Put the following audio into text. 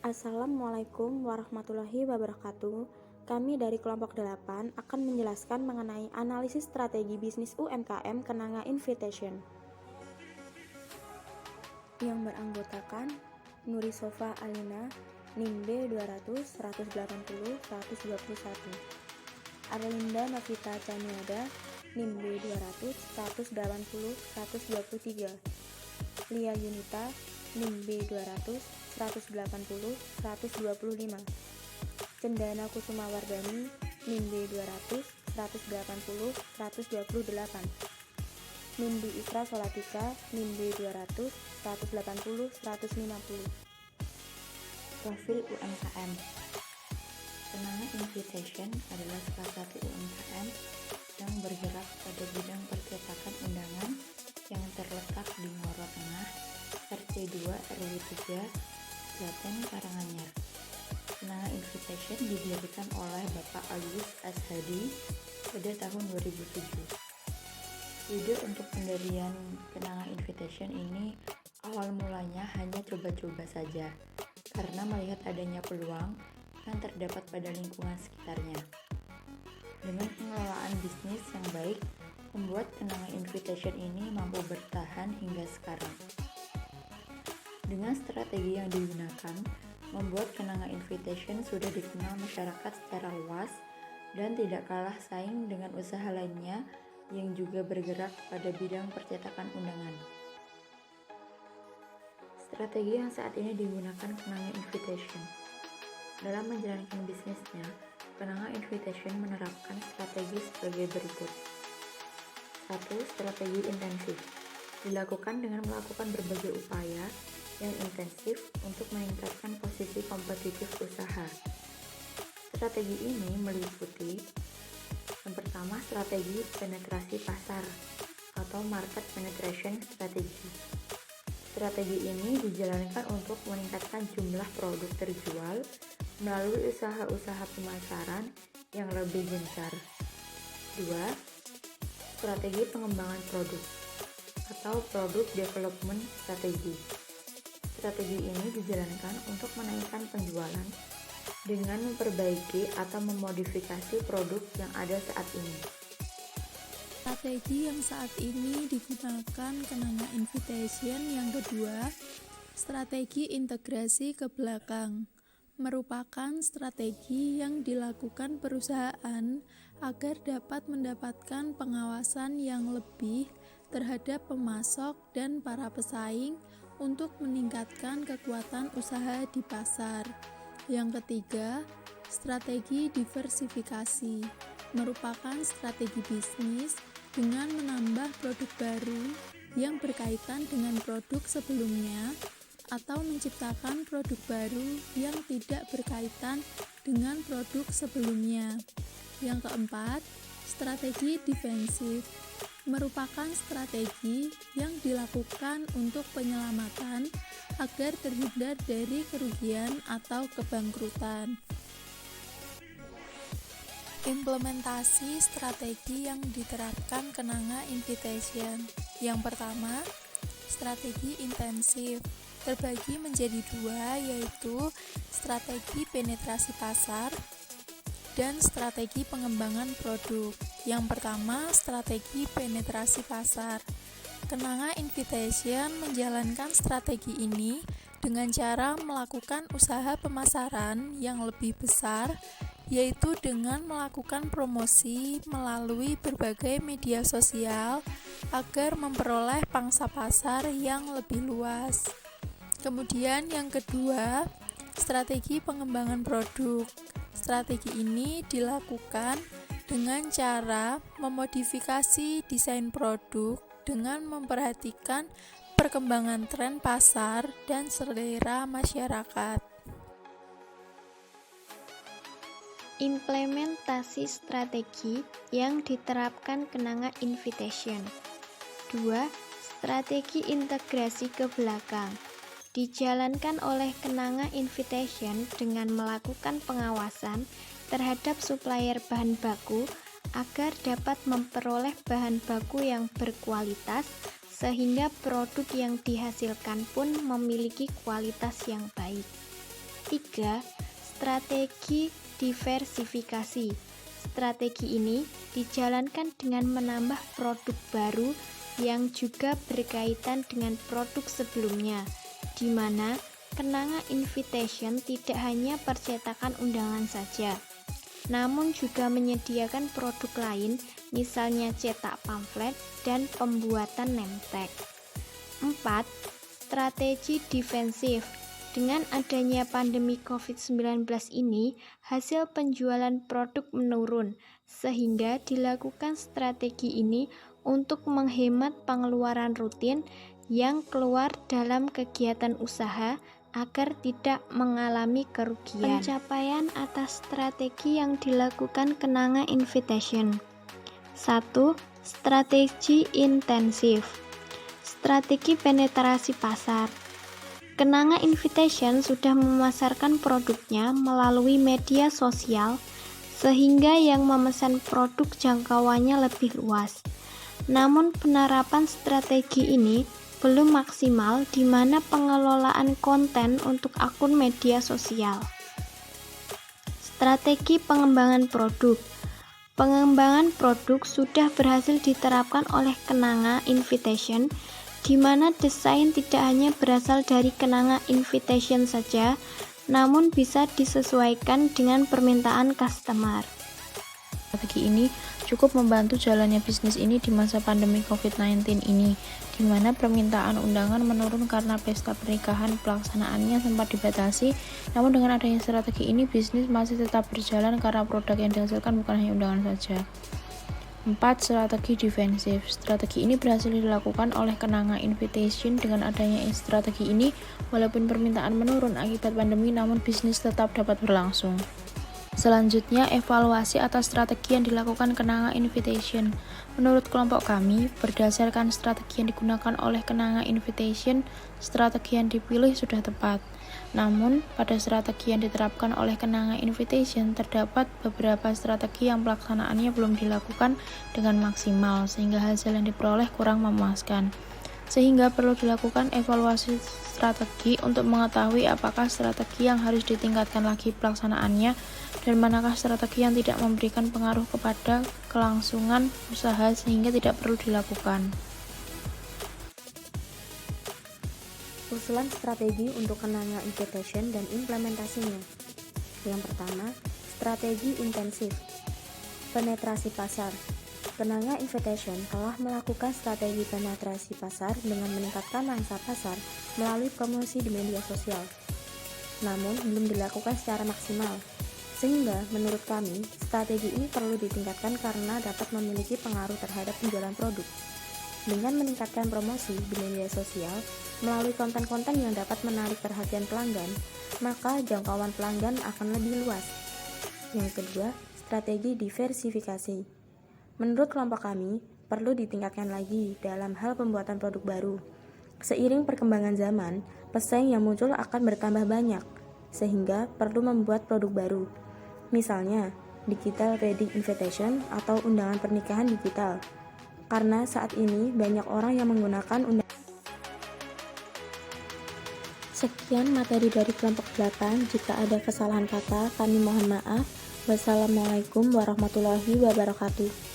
Assalamualaikum warahmatullahi wabarakatuh. Kami dari kelompok 8 akan menjelaskan mengenai analisis strategi bisnis UMKM Kenanga Invitation yang beranggotakan Nuri Sofa Alina, NIM B200 180 121, Arlinda Novita Caniada, NIM B200 180 123, Lia Yunita, NIM B200 180 125, Cendana Kusuma Wardani, NIM B200 180 128, Nindi Isra Solatika, NIM B200 180 150. Profil UMKM. Kenanga Invitation adalah salah satu UMKM yang bergerak pada bidang percetakan undangan yang terletak di Ngoro Tengah, RT 2 RW 3, Klaten, Karanganyar. Kenanga Invitation didirikan oleh Bapak Agus Ashadi pada tahun 2007. Ide untuk pendirian Kenanga Invitation ini awal mulanya hanya coba-coba saja, karena melihat adanya peluang yang terdapat pada lingkungan sekitarnya. Dengan pengelolaan bisnis yang baik, membuat Kenanga Invitation ini mampu bertahan hingga sekarang. Dengan strategi yang digunakan, membuat Kenanga Invitation sudah dikenal masyarakat secara luas dan tidak kalah saing dengan usaha lainnya yang juga bergerak pada bidang percetakan undangan. Strategi yang saat ini digunakan Kenanga Invitation. Dalam menjalankan bisnisnya, Kenanga Invitation menerapkan strategi sebagai berikut. 1. Strategi intensif. Dilakukan dengan melakukan berbagai upaya yang intensif untuk meningkatkan posisi kompetitif usaha. Strategi ini meliputi yang pertama, strategi penetrasi pasar atau market penetration strategy. Strategi ini dijalankan untuk meningkatkan jumlah produk terjual melalui usaha-usaha pemasaran yang lebih gencar. 2. Strategi pengembangan produk atau product development strategy. Strategi ini dijalankan untuk menaikkan penjualan dengan memperbaiki atau memodifikasi produk yang ada saat ini. Strategi yang saat ini digunakan Kenanga Invitation yang kedua, strategi integrasi ke belakang, merupakan strategi yang dilakukan perusahaan agar dapat mendapatkan pengawasan yang lebih terhadap pemasok dan para pesaing untuk meningkatkan kekuatan usaha di pasar. Yang ketiga, strategi diversifikasi, merupakan strategi bisnis dengan menambah produk baru yang berkaitan dengan produk sebelumnya atau menciptakan produk baru yang tidak berkaitan dengan produk sebelumnya. Yang keempat, strategi defensif, merupakan strategi yang dilakukan untuk penyelamatan agar terhindar dari kerugian atau kebangkrutan. Implementasi strategi yang diterapkan Kenanga Invitation. Yang pertama, strategi intensif terbagi menjadi dua, yaitu strategi penetrasi pasar dan strategi pengembangan produk. Yang pertama, strategi penetrasi pasar. Kenanga Invitation menjalankan strategi ini dengan cara melakukan usaha pemasaran yang lebih besar, yaitu dengan melakukan promosi melalui berbagai media sosial agar memperoleh pangsa pasar yang lebih luas. Kemudian yang kedua, strategi pengembangan produk. Strategi ini dilakukan dengan cara memodifikasi desain produk dengan memperhatikan perkembangan tren pasar dan selera masyarakat. Implementasi strategi yang diterapkan Kenanga Invitation. 2. Strategi integrasi ke belakang. Dijalankan oleh Kenanga Invitation dengan melakukan pengawasan terhadap supplier bahan baku agar dapat memperoleh bahan baku yang berkualitas sehingga produk yang dihasilkan pun memiliki kualitas yang baik. 3. Strategi diversifikasi. Strategi ini dijalankan dengan menambah produk baru yang juga berkaitan dengan produk sebelumnya, di mana Kenanga Invitation tidak hanya percetakan undangan saja, namun juga menyediakan produk lain, misalnya cetak pamflet dan pembuatan name tag. 4. Strategi defensif. Dengan adanya pandemi COVID-19 ini, hasil penjualan produk menurun, sehingga dilakukan strategi ini untuk menghemat pengeluaran rutin yang keluar dalam kegiatan usaha agar tidak mengalami kerugian. Pencapaian atas strategi yang dilakukan Kenanga Invitation. 1. Strategi intensif. Strategi penetrasi pasar. Kenanga Invitation sudah memasarkan produknya melalui media sosial sehingga yang memesan produk jangkauannya lebih luas. Namun penerapan strategi ini belum maksimal di mana pengelolaan konten untuk akun media sosial. Strategi pengembangan produk. Pengembangan produk sudah berhasil diterapkan oleh Kenanga Invitation, di mana desain tidak hanya berasal dari Kenanga Invitation saja, namun bisa disesuaikan dengan permintaan customer. Strategi ini cukup membantu jalannya bisnis ini di masa pandemi COVID-19 ini, di mana permintaan undangan menurun karena pesta pernikahan pelaksanaannya sempat dibatasi. Namun dengan adanya strategi ini, bisnis masih tetap berjalan karena produk yang dihasilkan bukan hanya undangan saja. 4. Strategi defensif. Strategi ini berhasil dilakukan oleh Kenanga Invitation. Dengan adanya strategi ini, walaupun permintaan menurun akibat pandemi, namun bisnis tetap dapat berlangsung. Selanjutnya, evaluasi atas strategi yang dilakukan Kenanga Invitation. Menurut kelompok kami, berdasarkan strategi yang digunakan oleh Kenanga Invitation, strategi yang dipilih sudah tepat. Namun, pada strategi yang diterapkan oleh Kenanga Invitation, terdapat beberapa strategi yang pelaksanaannya belum dilakukan dengan maksimal, sehingga hasil yang diperoleh kurang memuaskan. Sehingga perlu dilakukan evaluasi strategi untuk mengetahui apakah strategi yang harus ditingkatkan lagi pelaksanaannya dan manakah strategi yang tidak memberikan pengaruh kepada kelangsungan usaha sehingga tidak perlu dilakukan. Usulan strategi untuk Kenanga Invitation dan implementasinya. Yang pertama, strategi intensif. Penetrasi pasar. Kenanga Invitation telah melakukan strategi penetrasi pasar dengan meningkatkan mangsa pasar melalui promosi di media sosial. Namun, belum dilakukan secara maksimal. Sehingga, menurut kami, strategi ini perlu ditingkatkan karena dapat memiliki pengaruh terhadap penjualan produk. Dengan meningkatkan promosi di media sosial melalui konten-konten yang dapat menarik perhatian pelanggan, maka jangkauan pelanggan akan lebih luas. Yang kedua, strategi diversifikasi. Menurut kelompok kami, perlu ditingkatkan lagi dalam hal pembuatan produk baru. Seiring perkembangan zaman, pesaing yang muncul akan bertambah banyak, sehingga perlu membuat produk baru. Misalnya, digital wedding invitation atau undangan pernikahan digital. Karena saat ini banyak orang yang menggunakan undangan. Sekian materi dari kelompok 8. Jika ada kesalahan kata, kami mohon maaf. Wassalamualaikum warahmatullahi wabarakatuh.